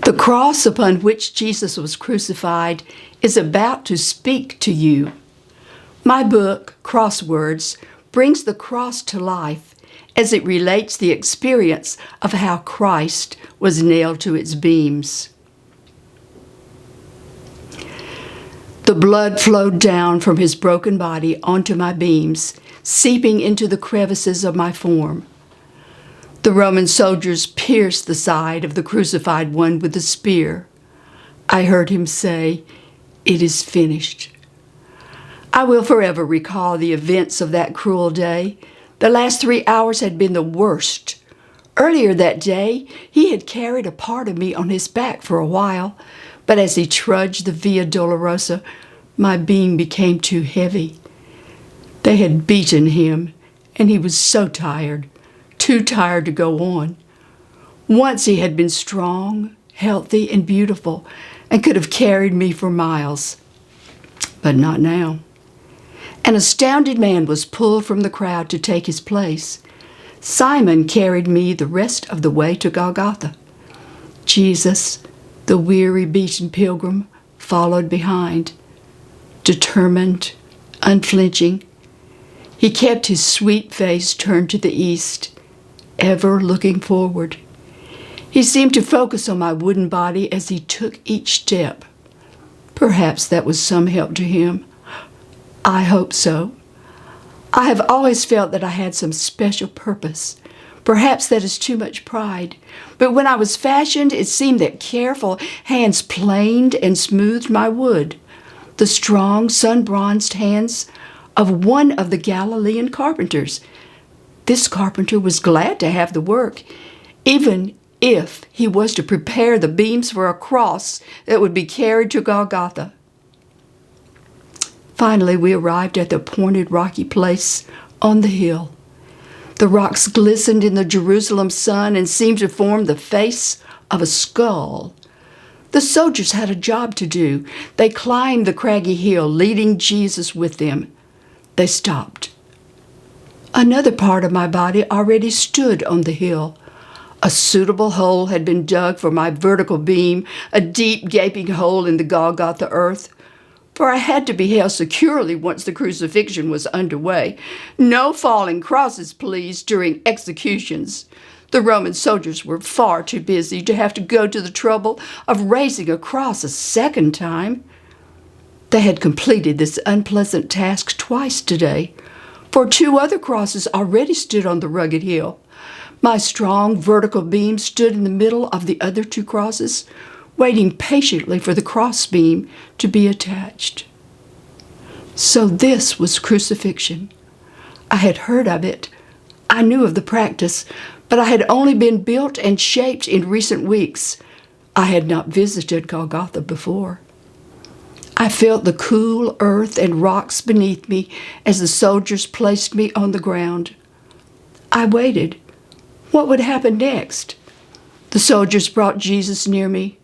The cross upon which Jesus was crucified is about to speak to you. My book, Crosswords, brings the cross to life as it relates the experience of how Christ was nailed to its beams. The blood flowed down from his broken body onto my beams, seeping into the crevices of my form. The Roman soldiers pierced the side of the crucified one with a spear. I heard him say, "It is finished." I will forever recall the events of that cruel day. The last 3 hours had been the worst. Earlier that day, he had carried a part of me on his back for a while, but as he trudged the Via Dolorosa, my beam became too heavy. They had beaten him, and he was so tired, too tired to go on. Once he had been strong, healthy, and beautiful, and could have carried me for miles. But not now. An astounded man was pulled from the crowd to take his place. Simon carried me the rest of the way to Golgotha. Jesus, the weary, beaten pilgrim, followed behind, determined, unflinching. He kept his sweet face turned to the east, ever looking forward. He seemed to focus on my wooden body as he took each step. Perhaps that was some help to him. I hope so. I have always felt that I had some special purpose. Perhaps that is too much pride. But when I was fashioned, it seemed that careful hands planed and smoothed my wood. The strong, sun-bronzed hands of one of the Galilean carpenters. This carpenter was glad to have the work, even if he was to prepare the beams for a cross that would be carried to Golgotha. Finally, we arrived at the appointed rocky place on the hill. The rocks glistened in the Jerusalem sun and seemed to form the face of a skull. The soldiers had a job to do. They climbed the craggy hill, leading Jesus with them. They stopped. Another part of my body already stood on the hill. A suitable hole had been dug for my vertical beam, a deep, gaping hole in the Golgotha earth. For I had to be held securely once the crucifixion was underway. No falling crosses, please, during executions. The Roman soldiers were far too busy to have to go to the trouble of raising a cross a second time. They had completed this unpleasant task twice today, for 2 other crosses already stood on the rugged hill. My strong vertical beam stood in the middle of the other 2 crosses, waiting patiently for the crossbeam to be attached. So this was crucifixion. I had heard of it. I knew of the practice, but I had only been built and shaped in recent weeks. I had not visited Golgotha before. I felt the cool earth and rocks beneath me as the soldiers placed me on the ground. I waited. What would happen next? The soldiers brought Jesus near me.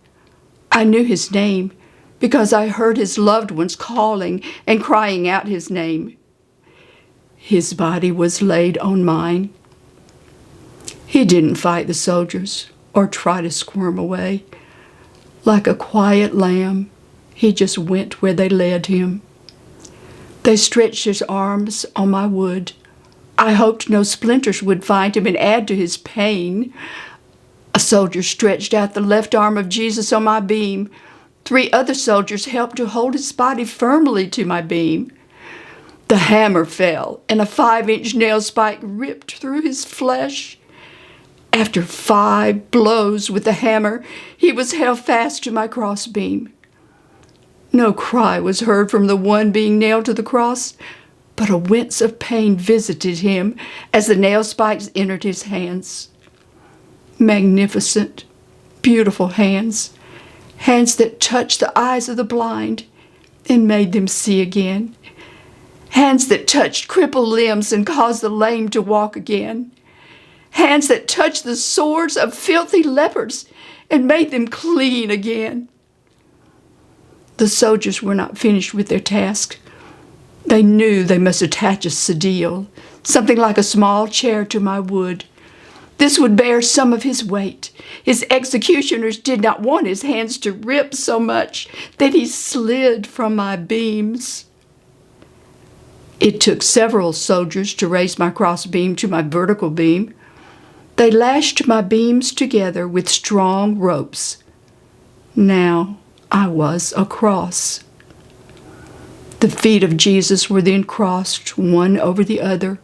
I knew his name because I heard his loved ones calling and crying out his name. His body was laid on mine. He didn't fight the soldiers or try to squirm away. Like a quiet lamb, he just went where they led him. They stretched his arms on my wood. I hoped no splinters would find him and add to his pain. A soldier stretched out the left arm of Jesus on my beam. 3 other soldiers helped to hold his body firmly to my beam. The hammer fell, and a 5-inch nail spike ripped through his flesh. After 5 blows with the hammer, he was held fast to my crossbeam. No cry was heard from the one being nailed to the cross, but a wince of pain visited him as the nail spikes entered his hands. Magnificent, beautiful hands, hands that touched the eyes of the blind and made them see again, hands that touched crippled limbs and caused the lame to walk again, hands that touched the sores of filthy lepers and made them clean again. The soldiers were not finished with their task. They knew they must attach a sedile, something like a small chair, to my wood. This would bear some of his weight. His executioners did not want his hands to rip so much that he slid from my beams. It took several soldiers to raise my cross beam to my vertical beam. They lashed my beams together with strong ropes. Now I was a cross. The feet of Jesus were then crossed one over the other.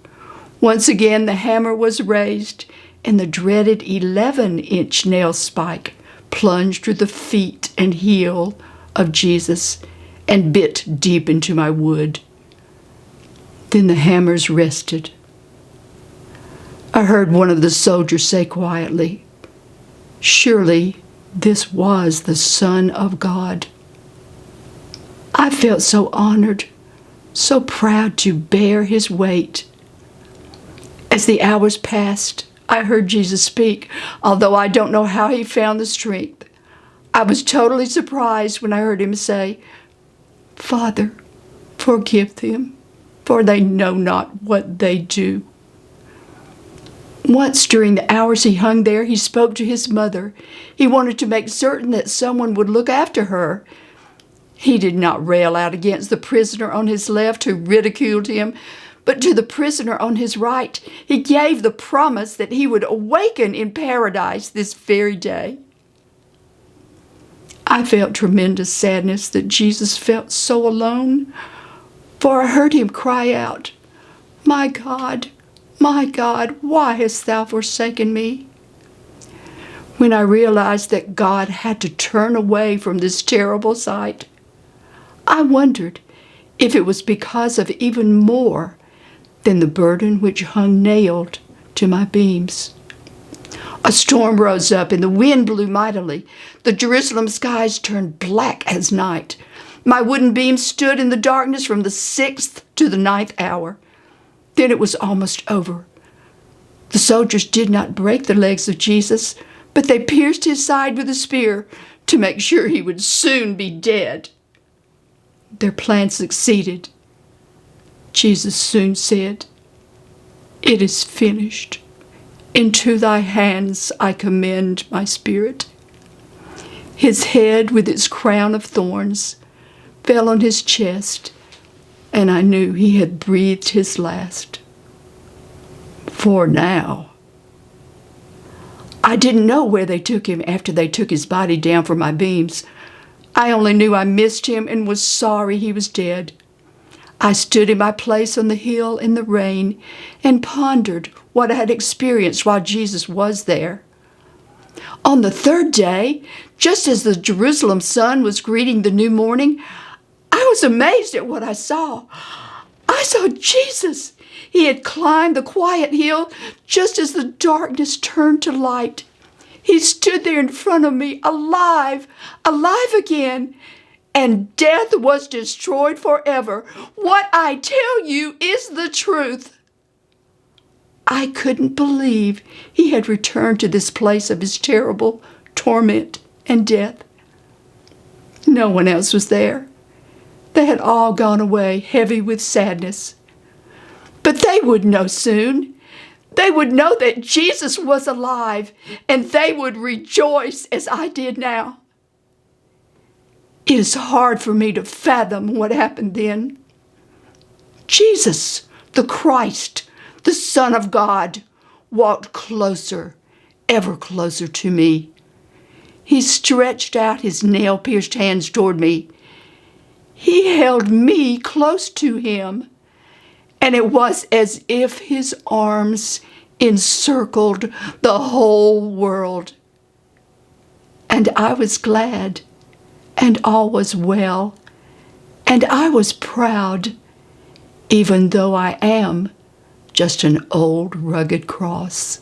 Once again the hammer was raised, and the dreaded 11-inch nail spike plunged through the feet and heel of Jesus and bit deep into my wood. Then the hammers rested. I heard one of the soldiers say quietly, "Surely this was the Son of God." I felt so honored, so proud to bear his weight. As the hours passed, I heard Jesus speak, although I don't know how he found the strength. I was totally surprised when I heard him say, "Father, forgive them, for they know not what they do." Once during the hours he hung there, he spoke to his mother. He wanted to make certain that someone would look after her. He did not rail out against the prisoner on his left who ridiculed him, but to the prisoner on his right, he gave the promise that he would awaken in paradise this very day. I felt tremendous sadness that Jesus felt so alone, for I heard him cry out, my God, why hast thou forsaken me?" When I realized that God had to turn away from this terrible sight, I wondered if it was because of even more than the burden which hung nailed to my beams. A storm rose up and the wind blew mightily. The Jerusalem skies turned black as night. My wooden beams stood in the darkness from the 6th to the 9th hour. Then it was almost over. The soldiers did not break the legs of Jesus, but they pierced his side with a spear to make sure he would soon be dead. Their plan succeeded. Jesus soon said, "It is finished. Into thy hands I commend my spirit." His head with its crown of thorns fell on his chest, and I knew he had breathed his last. For now. I didn't know where they took him after they took his body down from my beams. I only knew I missed him and was sorry he was dead. I stood in my place on the hill in the rain and pondered what I had experienced while Jesus was there. On the 3rd day, just as the Jerusalem sun was greeting the new morning, I was amazed at what I saw. I saw Jesus. He had climbed the quiet hill just as the darkness turned to light. He stood there in front of me, alive again, and death was destroyed forever. What I tell you is the truth. I couldn't believe he had returned to this place of his terrible torment and death. No one else was there. They had all gone away, heavy with sadness. But they would know soon. They would know that Jesus was alive, and they would rejoice as I did now. It is hard for me to fathom what happened then. Jesus, the Christ, the Son of God, walked closer, ever closer to me. He stretched out his nail-pierced hands toward me. He held me close to him, and it was as if his arms encircled the whole world. And I was glad, and all was well, and I was proud, even though I am just an old rugged cross.